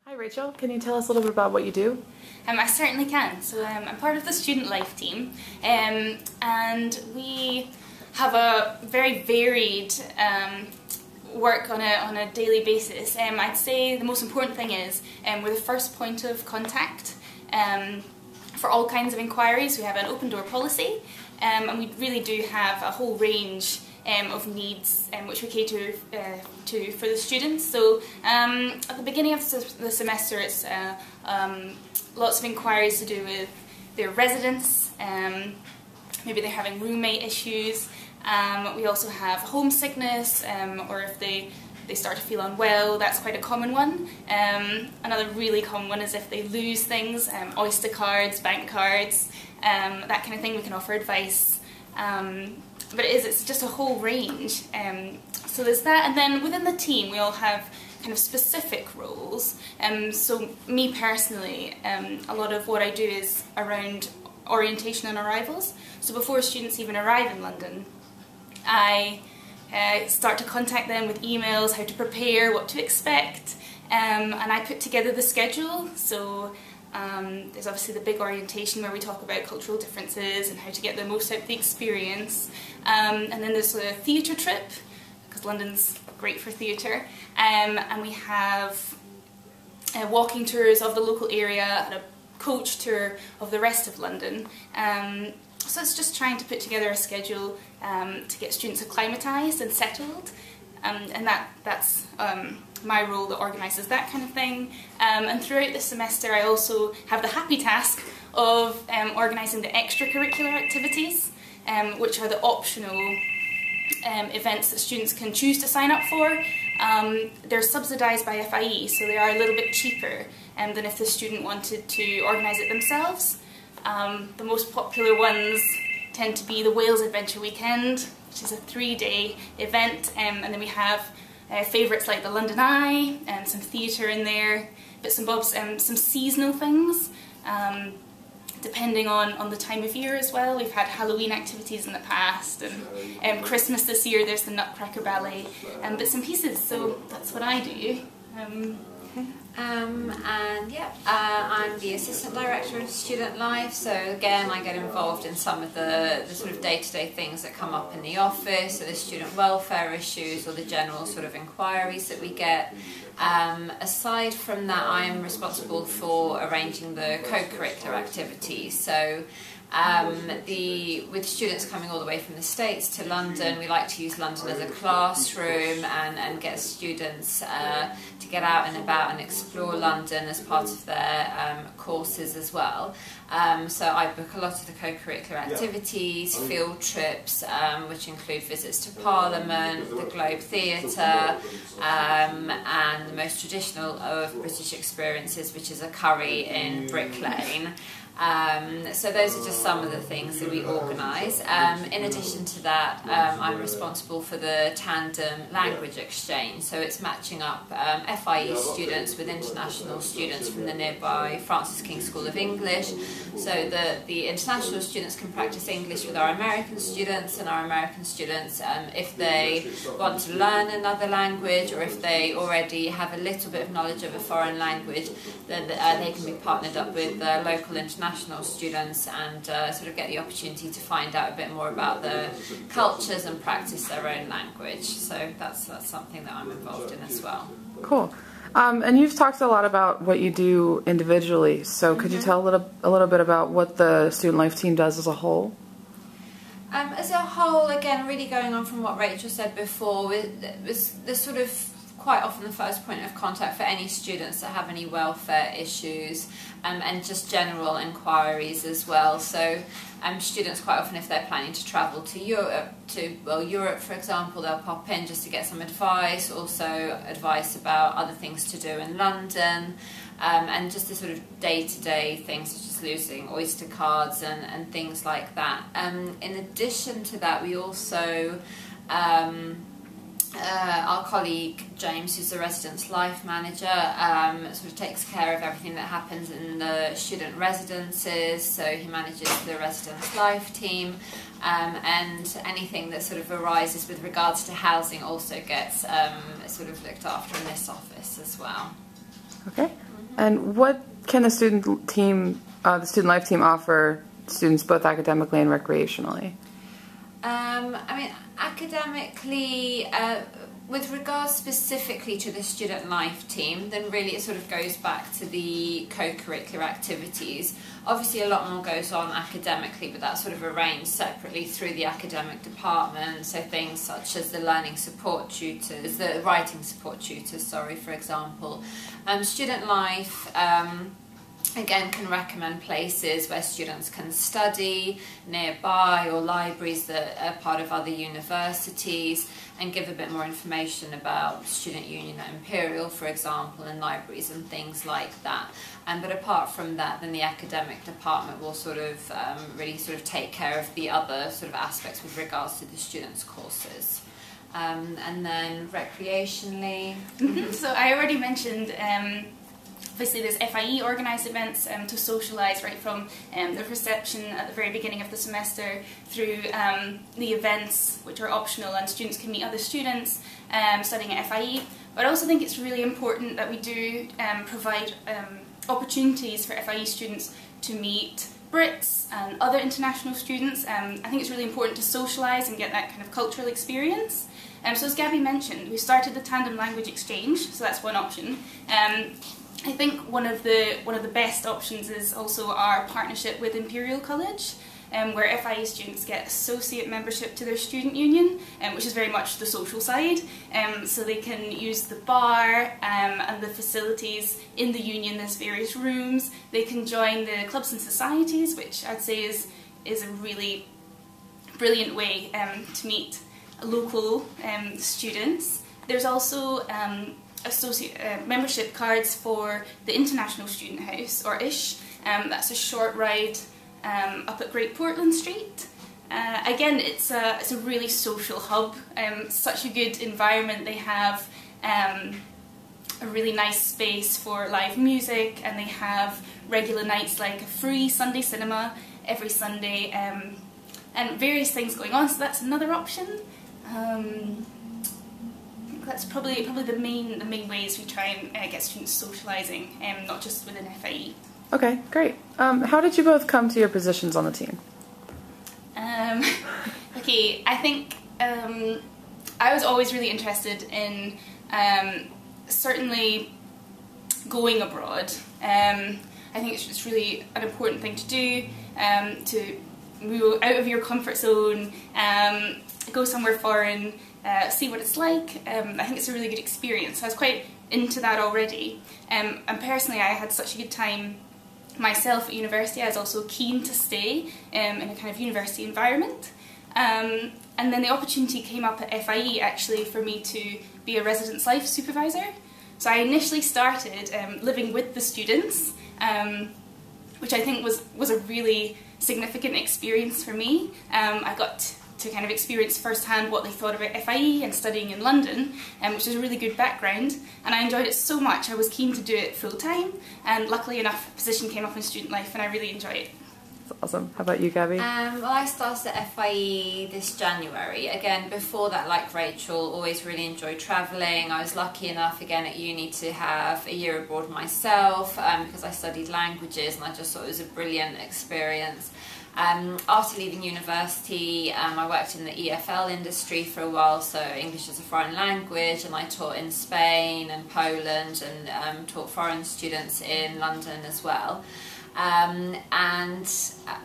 Hi Rachel, can you tell us a little bit about what you do? I certainly can. So I'm part of the Student Life team, and we have a very varied work on a daily basis. I'd say the most important thing is we're the first point of contact for all kinds of inquiries. We have an open door policy, and we really do have a whole range of needs which we cater to for the students. So at the beginning of the semester it's lots of inquiries to do with their residence, maybe they're having roommate issues. We also have homesickness, or if they start to feel unwell, that's quite a common one. Another really common one is if they lose things, Oyster cards, bank cards, that kind of thing. We can offer advice. But it's just a whole range. So there's that, and then within the team we all have kind of specific roles. So me personally, a lot of what I do is around orientation and arrivals. So before students even arrive in London, I start to contact them with emails, how to prepare, what to expect, and I put together the schedule. So there's obviously the big orientation where we talk about cultural differences and how to get the most out of the experience, and then there's a theatre trip, because London's great for theatre, and we have walking tours of the local area and a coach tour of the rest of London. So it's just trying to put together a schedule to get students acclimatised and settled, and that's my role that organises that kind of thing. And throughout the semester I also have the happy task of organising the extracurricular activities, which are the optional events that students can choose to sign up for. They're subsidised by FIE, so they are a little bit cheaper than if the student wanted to organise it themselves. The most popular ones tend to be the Wales Adventure Weekend, which is a 3-day event, and then we have favourites like the London Eye and some theatre in there, bits and bobs, some seasonal things, depending on the time of year as well. We've had Halloween activities in the past, and Christmas this year there's the Nutcracker Ballet, and bits and pieces, so that's what I do. I'm the Assistant Director of Student Life, so again I get involved in some of the sort of day-to-day things that come up in the office, so the student welfare issues or the general sort of inquiries that we get. Aside from that, I am responsible for arranging the co-curricular activities. So with students coming all the way from the States to London, we like to use London as a classroom and get students to get out and about and explore London as part of their courses as well. So I book a lot of the co-curricular activities, field trips, which include visits to Parliament, the Globe Theatre, and the most traditional of British experiences, which is a curry in Brick Lane. So those are just some of the things that we organise. In addition to that, I'm responsible for the tandem language exchange, so it's matching up FIE students with international students from the nearby Francis King School of English, so that the international students can practice English with our American students, and our American students, if they want to learn another language or if they already have a little bit of knowledge of a foreign language, then they can be partnered up with local international students and sort of get the opportunity to find out a bit more about the cultures and practice their own language. So that's something that I'm involved in as well. Cool. And you've talked a lot about what you do individually, so could you tell a little bit about what the Student Life team does as a whole? As a whole, again, really going on from what Rachel said before, was the sort of quite often the first point of contact for any students that have any welfare issues, and just general inquiries as well. So students quite often, if they're planning to travel to Europe for example, they'll pop in just to get some advice, also advice about other things to do in London, and just the sort of day-to-day things such as losing Oyster cards and things like that. In addition to that, we also our colleague James, who's the Residence Life Manager, sort of takes care of everything that happens in the student residences, so he manages the Residence Life team, and anything that sort of arises with regards to housing also gets sort of looked after in this office as well. Okay. And what can the student team, the student life team, offer students both academically and recreationally? I mean, academically, with regards specifically to the student life team, then really it sort of goes back to the co-curricular activities. Obviously a lot more goes on academically, but that's sort of arranged separately through the academic department. So things such as the learning support tutors, the writing support tutors, sorry, for example. Student life, again, can recommend places where students can study nearby, or libraries that are part of other universities, and give a bit more information about Student Union at Imperial, for example, and libraries and things like that. But apart from that, then the academic department will sort of really sort of take care of the other sort of aspects with regards to the students' courses. And then recreationally. So I already mentioned obviously there's FIE organised events to socialise right from the reception at the very beginning of the semester through the events which are optional and students can meet other students studying at FIE. But I also think it's really important that we do provide opportunities for FIE students to meet Brits and other international students. I think it's really important to socialise and get that kind of cultural experience. So as Gabby mentioned, we started the Tandem Language Exchange, so that's one option. I think one of the best options is also our partnership with Imperial College, where FIE students get associate membership to their student union, which is very much the social side. So they can use the bar and the facilities in the union. There's various rooms. They can join the clubs and societies, which I'd say is a really brilliant way to meet local students. There's also membership cards for the International Student House, or ISH. That's a short ride up at Great Portland Street. Again, it's a really social hub. Such a good environment. They have a really nice space for live music, and they have regular nights like a free Sunday cinema every Sunday, and various things going on. So that's another option. That's probably the main ways we try and get students socialising, not just within FIE. Okay, great. How did you both come to your positions on the team? Okay, I think I was always really interested in certainly going abroad. I think it's really an important thing to do, to move out of your comfort zone, go somewhere foreign, see what it's like. I think it's a really good experience. I was quite into that already, and personally I had such a good time myself at university. I was also keen to stay in a kind of university environment, and then the opportunity came up at FIE actually for me to be a residence life supervisor. So I initially started living with the students, which I think was a really significant experience for me. I got to kind of experience firsthand what they thought about FIE and studying in London, which is a really good background, and I enjoyed it so much I was keen to do it full time, and luckily enough a position came up in student life and I really enjoy it. That's awesome. How about you, Gabby? Well, I started at FIE this January. Again, before that, like Rachel, always really enjoyed travelling. I was lucky enough again at uni to have a year abroad myself, because I studied languages and I just thought it was a brilliant experience. After leaving university, I worked in the EFL industry for a while, so English as a foreign language, and I taught in Spain and Poland, and taught foreign students in London as well. And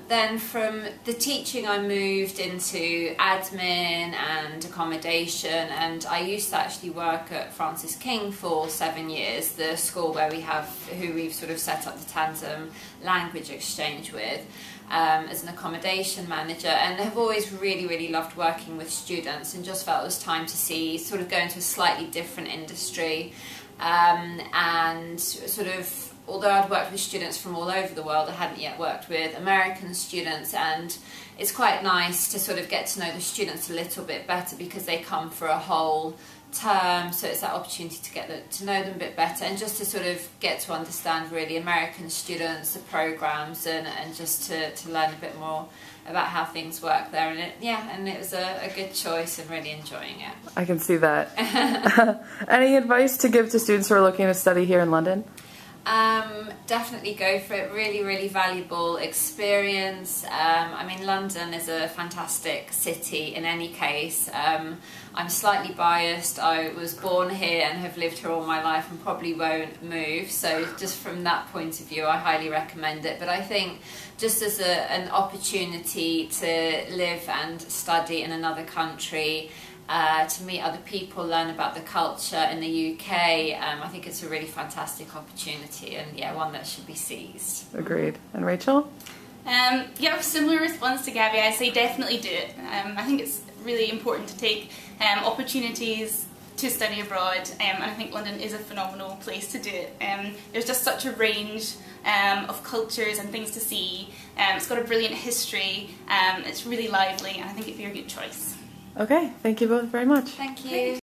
then from the teaching I moved into admin and accommodation, and I used to actually work at Francis King for 7 years, the school who we've sort of set up the Tandem Language Exchange with, as an accommodation manager, and have always really loved working with students, and just felt it was time to sort of go into a slightly different industry, and sort of, although I'd worked with students from all over the world, I hadn't yet worked with American students, and it's quite nice to sort of get to know the students a little bit better because they come for a whole term, so it's that opportunity to get to know them a bit better, and just to sort of get to understand really American students, the programs, and just to learn a bit more about how things work there. And it was a good choice and really enjoying it. I can see that. Any advice to give to students who are looking to study here in London? Definitely go for it. Really, really valuable experience. I mean, London is a fantastic city in any case. I'm slightly biased. I was born here and have lived here all my life and probably won't move. So just from that point of view, I highly recommend it. But I think just as an opportunity to live and study in another country, to meet other people, learn about the culture in the UK. I think it's a really fantastic opportunity, and yeah, one that should be seized. Agreed. And Rachel? Yeah, I have a similar response to Gabby. I say definitely do it. I think it's really important to take opportunities to study abroad, and I think London is a phenomenal place to do it. There's just such a range of cultures and things to see. It's got a brilliant history. It's really lively, and I think it'd be a good choice. Okay, thank you both very much. Thank you.